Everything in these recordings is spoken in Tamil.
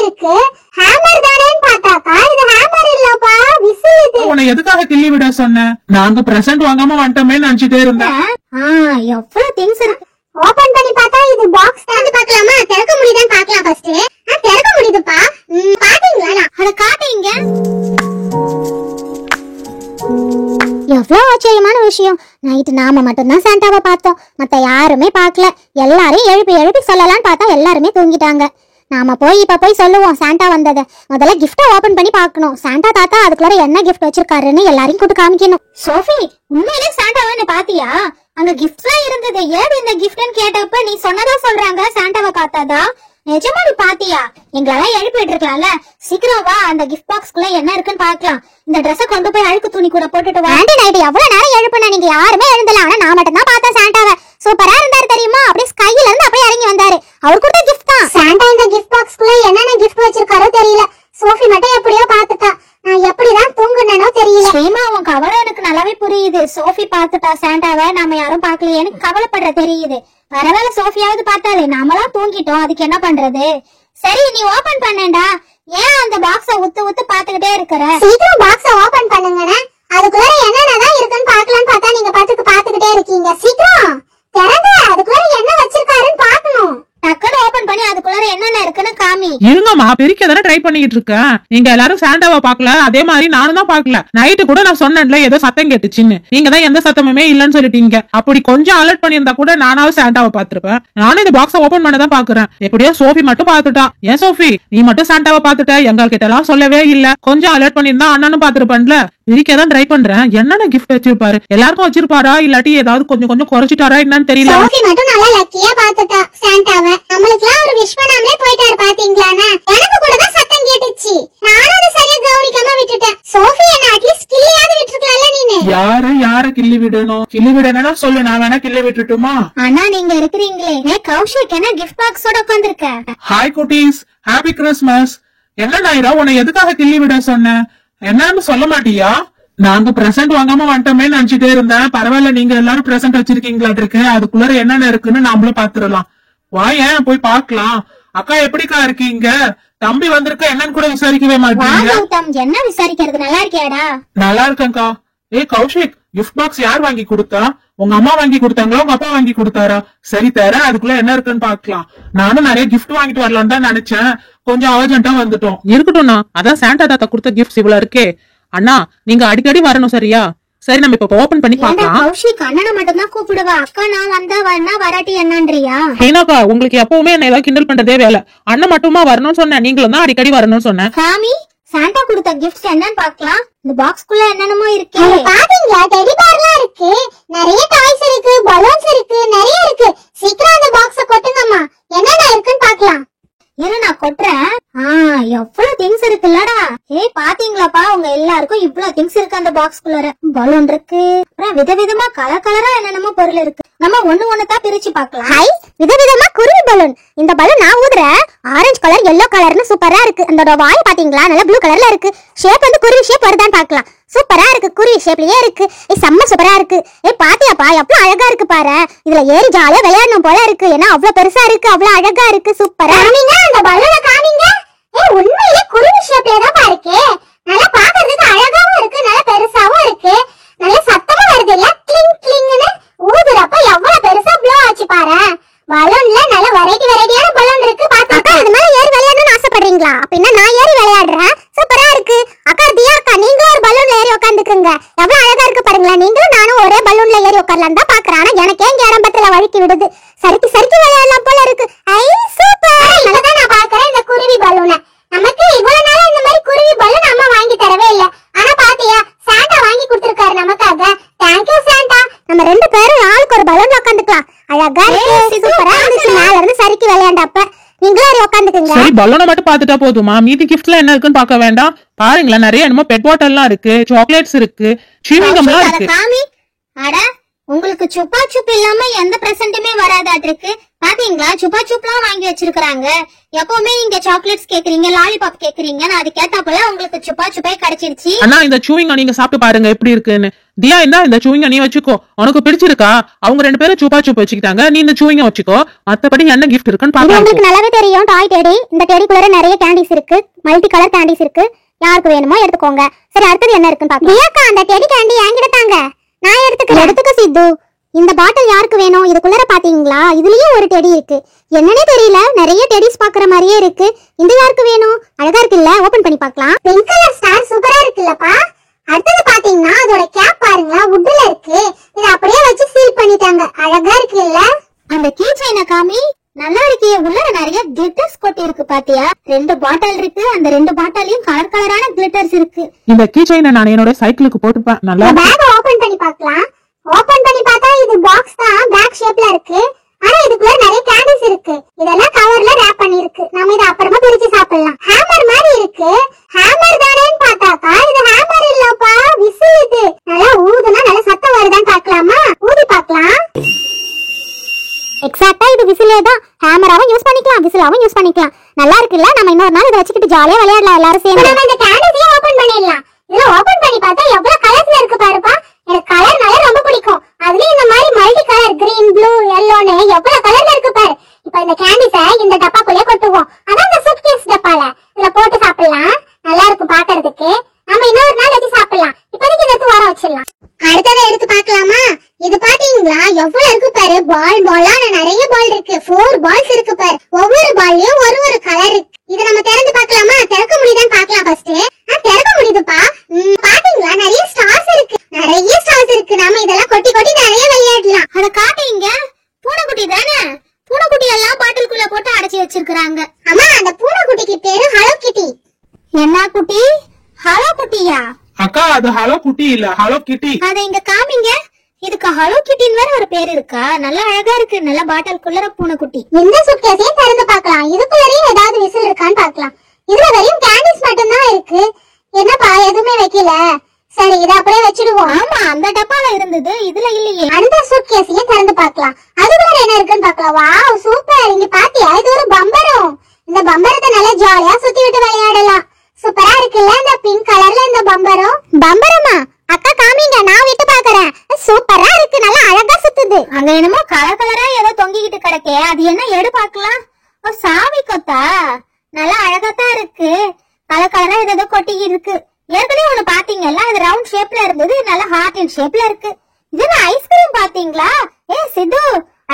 இருக்கு. ஹேமர் தானேன்னு பார்த்தாக்கா இது ஹேமர் இல்லப்பா, விசில் இது. உன்னை எதுக்காக கிள்ளி விட சொன்னேன்? நாங்க பிரசன்ட் வாங்காம வந்துட்டோமே நினைச்சிட்டே இருந்தேன். எவ்வளவு திங்ஸ் இருக்கு. ஓபன் பண்ணி பார்த்தா இது பாக்ஸ் தான். பார்க்கலாமா? திறக்க முடியுதான்னு பார்க்கலாம் ஃபர்ஸ்ட். திறக்க முடியுதுப்பா. பாத்தீங்களா? அத காட்டுங்க. எவ்வளவு ஆச்சரியமான விஷயம். நைட்டு நாம மட்டும்தான் சாண்டாவை பார்த்தோம், மத்த யாருமே பார்க்கல. எல்லாரையும் எழுப்பி எழுப்பி சொல்லலாம்னு பார்த்தா எல்லாருமே தூங்கிட்டாங்க. நாம இப்ப போய் சொல்லுவோம் சாண்டா வந்ததை. முதல்ல கிஃப்ட ஓபன் பண்ணி பார்க்கணும். சாண்டா தாத்தா அதுக்குள்ள என்ன கிஃப்ட் வச்சிருக்காருன்னு எல்லாரையும் கூட்டு காமிக்கணும். சோஃபி, உண்மையிலே சாண்டாவை பாத்தியா? அங்க கிஃப்ட்லாம் இருந்தது. ஏது இந்த கிஃப்ட்னு கேட்டப்ப நீ சொன்னதா சொல்றாங்க சாண்டாவை பார்த்ததா? நிஜமா நீ பாத்தியா? எங்களெல்லாம் எழுப்பிட்டு இருக்கலாம்ல. சீக்கிரம் வா, அந்த கிஃப்ட் பாக்ஸ்க்குள்ள என்ன இருக்குன்னு பாக்கலாம். இந்த ட்ரெஸ் கொண்டு போய் அழுக்கு துணி கூட போட்டுட்டு வா. ஆண்டி நைட் எவ்வளவு நேரம் எழுப்புனா, நீங்க யாருமே எழுந்தல. ஆனா நான் மட்டும் தான் பார்த்தேன் சாண்டாவை. சூப்பரா இருந்தாரு தெரியுமா? அப்படியே ஸ்கைல இருந்து அப்படியே இறங்கி வந்தாரு. அவர் கொடுத்த கிஃப்ட் தான். சாண்டா இந்த கிஃப்ட் பாக்ஸ்க்குள்ள என்னென்ன கிஃப்ட் வச்சிருக்காரோ தெரியல. சோஃபி மட்டும் எப்படியோ பாத்துட்டா. நான் எப்படிதான் தூங்குனேனோ தெரியல. ஸ்ரீமா, உன் கவலை எனக்கு நல்லாவே புரியுது. சோஃபி பாத்துட்டா சாண்டாவை, நாம யாரும் பாக்கலையே. எனக்கு கவலைப்படுற தெரியுது. பரவாயில்ல, சோஃபியாவது பார்த்தாலே. நாமெல்லாம் தூங்கிட்டோம், அதுக்கு என்ன பண்றது? சரி, நீ ஓபன் பண்ணேன்டா. ஏன் அந்த பாக்ஸ உத்து பாத்துக்கிட்டே இருக்கிற? சீக்கிரம் பாக்ஸ ஓபன் பண்ணுங்கண்ணே. அதுக்குள்ள என்னென்னதான் இருக்குன்னு பாக்கலாம்னு பார்த்தா நீங்க பாத்துக்கிட்டே இருக்கீங்க. சீக்கிரம் திறங்க, அதுக்குள்ள என்ன வச்சிருக்காருன்னு பாக்கணும். டக்குனு ஓபன் பண்ணி அதுக்குள்ள என்னென்ன இருக்குன்னு காமி. இருங்கம்மா, பிரிக்க தானே ட்ரை பண்ணிட்டு இருக்கேன். நீங்க எல்லாரும் சாண்டாவை பாக்கல, அதே மாதிரி நானும் தான் பாக்கல. நைட்டு கூட நான் சொன்னேன்ல ஏதோ சத்தம் கேட்டுச்சுன்னு. நீங்க தான் எந்த சத்தமுமே இல்லன்னு சொல்லிட்டீங்க. அப்படி கொஞ்சம் அலர்ட் பண்ணியிருந்தா கூட நானாவது சாண்டாவை பாத்துருப்பேன். நானும் இந்த பாக்ஸ ஓபன் பண்ணதான் பாக்குறேன். எப்படியோ சோஃபி மட்டும் பாத்துட்டா. ஏன் சோஃபி, நீ மட்டும் சாண்டாவை பாத்துட்ட? எங்க கிட்ட எல்லாம் சொல்லவே இல்ல. கொஞ்சம் அலர்ட் பண்ணிருந்தா அண்ணனும் பாத்துருப்பேன்ல. பிரிக்கதான் ட்ரை பண்றேன். என்னென்ன கிஃப்ட் வச்சிருப்பாரு? எல்லாருக்கும் வச்சிருப்பாரா, இல்லாட்டி ஏதாவது கொஞ்சம் கொஞ்சம் குறைச்சிட்டாரா என்னன்னு தெரியல. சோஃபி மட்டும் நல்லா லக்கியா பாத்துட்டா சாண்டாவை. நம்மளுக்குலாம் ஒரு விஷ் பண்ணாமலே போயிட்டாரு பாத்தீங்களாண்ணா. எனக்கு கூட தான் சத்தம் கேட்டுச்சு. நானும் அதை சரியா கவனிக்காம விட்டுட்டேன். சோஃபி என்ன அட்லீஸ்ட் கிள்ளியாவது விட்டுருக்கலாம்ல நீனு. யார கிள்ளி விடணும்? கிள்ளி விடணும்னா சொல்லு, நான் வேணா கிள்ளி விட்டுட்டுமா? அண்ணா, நீங்க இருக்கிறீங்களே. கௌஷிக் என்ன கிஃப்ட் பாக்ஸோட உட்கார்ந்திருக்க? ஹாய் குட்டீஸ், ஹாப்பி கிறிஸ்மஸ். என்ன நாயிரா, உன்னை எதுக்காக கிள்ளி விட சொன்னேன்? என்னன்னு சொல்ல மாட்டியா? நாங்க பிரசன்ட் வாங்காம வந்துட்டோமே நினைச்சிட்டே இருந்தேன். பரவாயில்ல, நீங்க எல்லாரும் பிரசன்ட் வச்சிருக்கீங்களா இருக்கு. அதுக்குள்ள என்னென்ன இருக்குன்னு நாமளும் பாத்துடலாம். வாயேன், போய் பாக்கலாம். அக்கா எப்படிக்கா இருக்கீங்க? தம்பி வந்திருக்க, என்னன்னு கூட விசாரிக்கவே மாட்டீங்க. என்ன விசாரிக்கிறது? நல்லா இருக்கியாடா? நல்லா இருக்கேன்க்கா. கௌஷிக், கிஃப்ட் பாக்ஸ் யார் வாங்கி கொடுத்தா? உங்க அம்மா வாங்கி கொடுத்தாங்களா, உங்க அப்பா வாங்கி கொடுத்தாரா? சரி, தர அதுக்குள்ள என்ன இருக்குன்னு பாக்கலாம். நானும் நிறைய கிஃப்ட் வாங்கிட்டு வரலான்னு தான் நினைச்சேன். கொஞ்சம் அர்ஜென்ட்டா வந்துட்டோம். இருக்கட்டும்ண்ணா, அதான் சாண்டா தாத்தா கொடுத்த கிஃப்ட்ஸ் இவ்வளவு இருக்கே. அண்ணா, நீங்க அடிக்கடி வரணும், சரியா? சரி, நம்ம இப்ப ஓபன் பண்ணி பாக்கலாம். கௌஷிக், அண்ணனை மட்டும் தான் கூப்பிடுவா. அக்கா நான் வந்தா வரனா வராட்டி என்னன்றியா? ஏனாக்கா, உங்களுக்கு எப்பவுமே என்ன ஏதாவது கிண்டல் பண்றதே வேலை. அண்ணன் மட்டுமா வரணும்னு சொன்னேன், நீங்களும் தான் அடிக்கடி வரணும்னு சொன்னேன். சாமி, சாண்டா கொடுத்த கிஃப்ட்ஸ் என்னன்னு பாக்கலாம். இந்த பாக்ஸ்க்குள்ள என்னென்னமோ இருக்கு. பாத்தீங்களா? டெடி பார்லாம் இருக்கு, நிறைய டாய்ஸ் இருக்கு, பலூன்ஸ் இருக்கு, நிறைய இருக்கு. சீக்கிரம் அந்த பாக்ஸ கொட்டுங்கம்மா. என்னென்ன இருக்குன்னு பாக்கலாம். இரு, நான் கொட்டுறேன். எவ்வளவு திங்ஸ் இருக்குல்லடா. பாத்தீங்களாப்பா, உங்க எல்லாருக்கும் இவ்வளவு திங்ஸ் இருக்கு அந்த பாக்ஸ்குள்ளார. பலூன் இருக்கு, அப்புறம் விதவிதமா கலர் கலரா என்னென்னமோ பொருள் இருக்கு. நம்ம ஒண்ணுதான் பிரிச்சு பாக்கலாம். ஹாய், விதவிதமா குருவி பலூன். இந்த பலூன் நான் ஊதுறேன். ஆரஞ்சு கலர், எல்லோ கலர்னு சூப்பரா இருக்கு. அந்த வாய் பாத்தீங்களா, நல்லா ப்ளூ கலர்ல இருக்கு. ஷேப் வந்து குருவி ஷேப் வருதான்னு பாக்கலாம். சூப்பரா இருக்கு, குருவி ஷேப்லயே இருக்கு. செம்ம சூப்பரா இருக்கு. பாத்தியாப்பா, எவ்வளவு அழகா இருக்கு பாரு. இதுல ஏறி ஜாலியா விளையாடணும் போல இருக்கு. ஏன்னா அவ்வளவு பெருசா இருக்கு, அவ்வளவு அழகா இருக்கு. சூப்பரா. அந்த பலூனை காமிங்க. உண்மையிலே குருவி ஷேப்ல தான் பாருக்கு. நல்லா பாக்குறதுக்கு அழகாவும் இருக்கு, நல்லா பெருசாவும் இருக்கு. நல்ல சத்தமா வருது இல்ல, கிளிங் கிளிங்னு ஊதுறப்ப எவ்வளவு பெருசா ப்ளோ ஆச்சு பாரு. பலூன்ல நல்ல வெரைட்டியான பலூன் இருக்கு. பாத்தா இது மாதிரி ஏறி விளையாடணும்னு ஆசைப்படுறீங்களா? அப்படின்னா நான் ஏறி விளையாடுறேன். சூப்பரா இருக்கு. அக்கா தியா அக்கா, நீங்களும் ஒரு பலூன்ல ஏறி உட்காந்துக்குங்க. எவ்வளவு அழகா இருக்கு பாருங்களா. நீங்களும் நானும் ஒரே பலூன்ல ஏறி உட்காரலாம் தான் பாக்குறேன். ஆனா எனக்கு எங்க இடம்பத்துல வழுக்கி விடுது. சறுக்கி விளையாடலாம் போல இருக்கு. சூப்பர். நல்லதான் நான் பாக்குறேன் இந்த குருவி பலூனை. நமக்கு இவ்வளவு நாளா இந்த மாதிரி குருவி பலூன் அம்மா வாங்கி தரவே இல்ல. ஆனா பாத்தியா, சாண்டா வாங்கி கொடுத்திருக்காரு நமக்காக. Thank you Santa. நம்ம ரெண்டு பேரும் ஆளுக்கு ஒரு பலூன்ல உட்காந்துக்கலாம். அழகா இருக்கு, சூப்பரா இருந்துச்சு. மேல இருந்து சறுக்கி விளையாண்டப்ப நீங்களும் உட்காந்துக்குங்க. சரி, பலூனை மட்டும் பாத்துட்டா போதுமா? மீதி கிஃப்ட்ல என்ன இருக்குன்னு பாக்க வேண்டாம்? பாருங்களா, நிறைய என்னமோ பெட் வாட்டர்லாம் இருக்கு, சாக்லேட்ஸ் இருக்கு, சீவிங்கம்லாம் இருக்கு. அட, உங்களுக்கு சுப்பா சுப்பு இல்லாம எந்த பிரசன்ட்டுமே வராதாட்டிருக்கு. பாத்தீங்களா சுப்பா சூப்லாம் வாங்கி வச்சிருக்காங்க. எப்பவுமே நீங்க சாக்லேட்ஸ் கேக்குறீங்க, லாலிபாப் கேக்குறீங்க, நான் அதுக்கேத்தாப்புல உங்களுக்கு சுப்பா சுப்பே கிடைச்சிருச்சு. அண்ணா இந்த சூவிங்க நீங்க சாப்பிட்டு பாருங்க எப்படி இருக்குன்னு. தியா இந்த சூவிங்க நீ வச்சுக்கோ, உனக்கு பிடிச்சிருக்கா? அவங்க 2 பேரும் சூப்பா சூப் வச்சுக்கிட்டாங்க, நீ இந்த சூவிங்க வச்சுக்கோ. மத்தபடி என்ன கிஃப்ட் இருக்குன்னு பாக்கலாம். உங்களுக்கு நல்லாவே தெரியும் டாய் டெடி. இந்த டெடிக்குள்ள நிறைய கேண்டிஸ் இருக்கு, மல்டி கலர் கேண்டிஸ் இருக்கு. யாருக்கு வேணுமோ எடுத்துக்கோங்க. சரி அடுத்தது என்ன இருக்குன்னு பாக்கலாம். தியாக்கா அந்த டெடி கேண்டி என்கிட்ட தாங்க, நான் எடுத்துக்கிறேன். எடுத்துக்க சித்து. இந்த பாட்டில் யாருக்கு வேணும்? இதுக்குள்ள பாத்தீங்களா, இதுலயும் ஒரு டெடி இருக்கு. என்னன்னே தெரியல, நிறைய டெடிஸ் பாக்குற மாதிரியே இருக்கு. இந்த யாருக்கு வேணும்? அழகா இருக்குல்ல, ஓபன் பண்ணி பார்க்கலாம். பிங்க் கலர் ஸ்டார் சூப்பரா இருக்குல்லப்பா. அடுத்தது பாத்தீங்கன்னா அதோட கேப் பாருங்க, வுட்ல இருக்கு. இத அப்படியே வச்சு சீல் பண்ணிட்டாங்க, அழகா இருக்குல்ல. அந்த கீ செயினை காமி. நல்லா இருக்கே, உள்ள நிறைய கிளிட்டர்ஸ் கொட்டி இருக்கு பாத்தியா? 2 பாட்டில் இருக்கு, அந்த 2 பாட்டிலையும் கலர் கலரான கிளிட்டர்ஸ் இருக்கு. இந்த கீ செயினை நான் என்னோட சைக்கிளுக்கு போட்டுப்பேன். நல்லா பேக் ஓபன் பண்ணி பார்க்கலாம். ஓபன் பண்ணி பார்த்தா இது பாக்ஸ் தான், பேக் ஷேப்ல இருக்கு. ஆனா இதுக்குள்ள நிறைய கேண்டிஸ் இருக்கு. இதெல்லாம் கவர்ல ரேப் பண்ணி இருக்கு. நாம இத அப்புறமா பிரிச்சு சாப்பிடலாம். ஹேமர் மாதிரி இருக்கு. ஹேமர் தானேன்னு பார்த்தாக்கா இது ஹேமர் இல்லப்பா, விசில். இது நல்லா ஊதுனா நல்ல சத்தம் வருதான்னு பார்க்கலாமா? ஊதி பார்க்கலாம். எக்ஸாக்ட்டா இது விசிலே தான். ஹேமராவும் யூஸ் பண்ணிக்கலாம், விசிலாவும் யூஸ் பண்ணிக்கலாம். நல்லா இருக்குல்ல? நம்ம இன்னொரு நாள் இத வச்சுக்கிட்டு ஜாலியா விளையாடலாம் எல்லாரும் சேர்ந்து. நம்ம இந்த கேண்டிஸை ஓபன் பண்ணிடலாம். இத ஓபன் பண்ணி பார்த்தா எவ்வளவு கலர்ஸ்ல இருக்கு பாருப்பா. எனக்கு கலர்னால ரொம்ப பிடிக்கும். அதுலயும் இந்த மாதிரி மல்டி கலர் கிரீன், ப்ளூ, yellowன்னு எவ்வளவு கலர்ல இருக்கு பாரு. இப்போ இந்த கேண்டிஸை இந்த டப்பாக்குள்ளே கொட்டுவோம். அதான் இந்த சூட்கேஸ் டப்பால இதுல போட்டு சாப்பிடலாம். நல்லா இருக்கும் பாக்குறதுக்கு. நம்ம இன்னொரு நாள் வச்சு சாப்பிடலாம். இப்போதைக்கு இதை வர வச்சிடலாம். அடுத்ததை எடுத்து பார்க்கலாமா? இது பாத்தீங்களா எவ்வளவு இருக்கு பாரு. பாலா நிறைய பால் இருக்கு. 4 பால்ஸ் இருக்கு பாரு. ஒவ்வொரு பால்லயும் ஒரு கலர் இருக்கு. இதை நம்ம திறந்து பார்க்கலாமா? திறக்க முடியுதான்னு பார்க்கலாம் ஃபர்ஸ்ட். திறக்க முடியுதுப்பா. பாத்தீங்களா நிறைய ஸ்டார்ஸ் இருக்கு. நிறைய ஸ்டார்ஸ் இருக்கு. நாம இதெல்லாம் கொட்டி கொட்டி நிறைய விளையாடலாம். அத காட்டுங்க. பூனைக்குட்டி தானே? பூனைக்குட்டி எல்லாம் பாட்டிலுக்குள்ள போட்டு அடைச்சி வச்சிருக்காங்க. அம்மா அந்த பூனைக்குட்டிக்கு பேரு ஹலோ கிட்டி. என்ன குட்டி? ஹலோ குட்டியா? அக்கா அது ஹலோ குட்டி இல்ல, ஹலோ கிட்டி. அத இங்க காமிங்க. இதுக்கு ஹலோ கிட்டின்னு வேற ஒரு பேர் இருக்கா? நல்லா அழகா இருக்கு. நல்ல பாட்டிலுக்குள்ள பூனைக்குட்டி. இந்த சூட்கேஸையும் திறந்து பார்க்கலாம். இதுக்குள்ளேயும் ஏதாவது விசில் இருக்கான்னு பார்க்கலாம். இதுல வெறும் கேண்டிஸ் மட்டும் தான் இருக்கு. என்னப்பா எதுவுமே வைக்கல? சரி இத அப்படியே வச்சிடுவோம். ஆமா அந்த டப்பால இருந்தது, இதுல இல்லையே. அந்த சூட்கேஸையும் திறந்து பார்க்கலாம். அதுக்குள்ள என்ன இருக்குன்னு பார்க்கலாம். Wow super. இங்க பாத்தியா, இது ஒரு பம்பரம். இந்த பம்பரத்தை நல்லா ஜாலியா சுத்தி விட்டு விளையாடலாம். சூப்பரா இருக்குல்ல இந்த பிங்க் கலர்ல இந்த பம்பரம். பம்பரமா? அக்கா காமிங்க, நான் விட்டு பாக்குறேன். சூப்பரா இருக்கு, நல்லா அழகா சுத்துது. அங்க என்னமோ கலர் கலரா ஏதோ தொங்கிக்கிட்டு கிடக்கே, அது என்ன எடு பார்க்கலாம். சாமி கொத்தா? நல்லா அழகாத்தான் இருக்கு. கலர் கலரா ஏதோ கொட்டிக்கிட்டு இருக்கு. ஏற்கனவே ஒண்ணு பாத்தீங்கல்ல, அது ரவுண்ட் ஷேப்ல இருந்தது, நல்ல ஹார்ட் அண்ட் ஷேப்ல இருக்கு. இது ஐஸ்கிரீம் பாத்தீங்களா? சித்து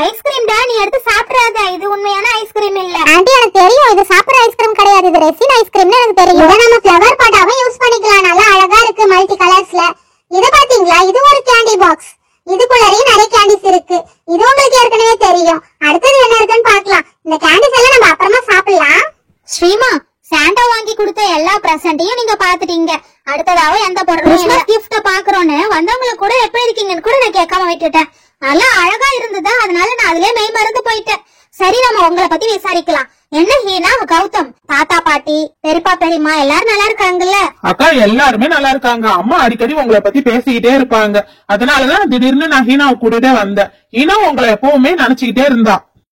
ஐஸ்கிரீம் டா, நீ எடுத்து சாப்பிடாத. இது உண்மையான ஐஸ்கிரீம் இல்ல. ஆண்டி எனக்கு தெரியும், இது சாப்பிடுற ஐஸ்கிரீம் கிடையாது, இது ரெசின் ஐஸ்கிரீம்னு எனக்கு தெரியும். இத நம்ம ஃப்ளவர் பாட்டாவே யூஸ் பண்ணிக்கலாம். நல்லா அழகா இருக்கு மல்டி கலர்ஸ்ல. இது பாத்தீங்களா, இது ஒரு கேண்டி பாக்ஸ். இதுக்குள்ளேயும் நிறைய கேண்டிஸ் இருக்கு. இது உங்களுக்கு ஏற்கனவே தெரியும். அடுத்தது என்ன இருக்குன்னு பார்க்கலாம். இந்த கேண்டிஸ் எல்லாம் நம்ம அப்புறமா சாப்பிடலாம். ஸ்ரீமா, சாண்டா வாங்கி கொடுத்த எல்லா பிரசன்ட்டையும் நீங்க பாத்துட்டீங்க. அடுத்ததாவ எந்த பொருளும் கிஃப்ட் பாக்குறோன்னு வந்தவங்க கூட எப்படி இருக்கீங்கன்னு கூட நான் கேட்காம விட்டுட்டேன். நல்லா அழகா இருந்ததா, அதனால நான் அதுலயே மெய் மறந்து போயிட்டேன். சரி நம்ம உங்களை பத்தி விசாரிக்கலாம். என்ன ஹீனா, கௌதம், தாத்தா பாட்டி, பெரியப்பா பெரியம்மா எல்லாரும் நல்லா இருக்காங்கல்ல? அக்கா எல்லாருமே நல்லா இருக்காங்க. அம்மா அடிக்கடி உங்களை பத்தி பேசிக்கிட்டே இருப்பாங்க. அதனாலதான் திடீர்னு நான் ஹீனாவை கூட்டிட்டே வந்தேன். ஹீனா உங்களை எப்பவுமே நினைச்சுக்கிட்டே இருந்தா.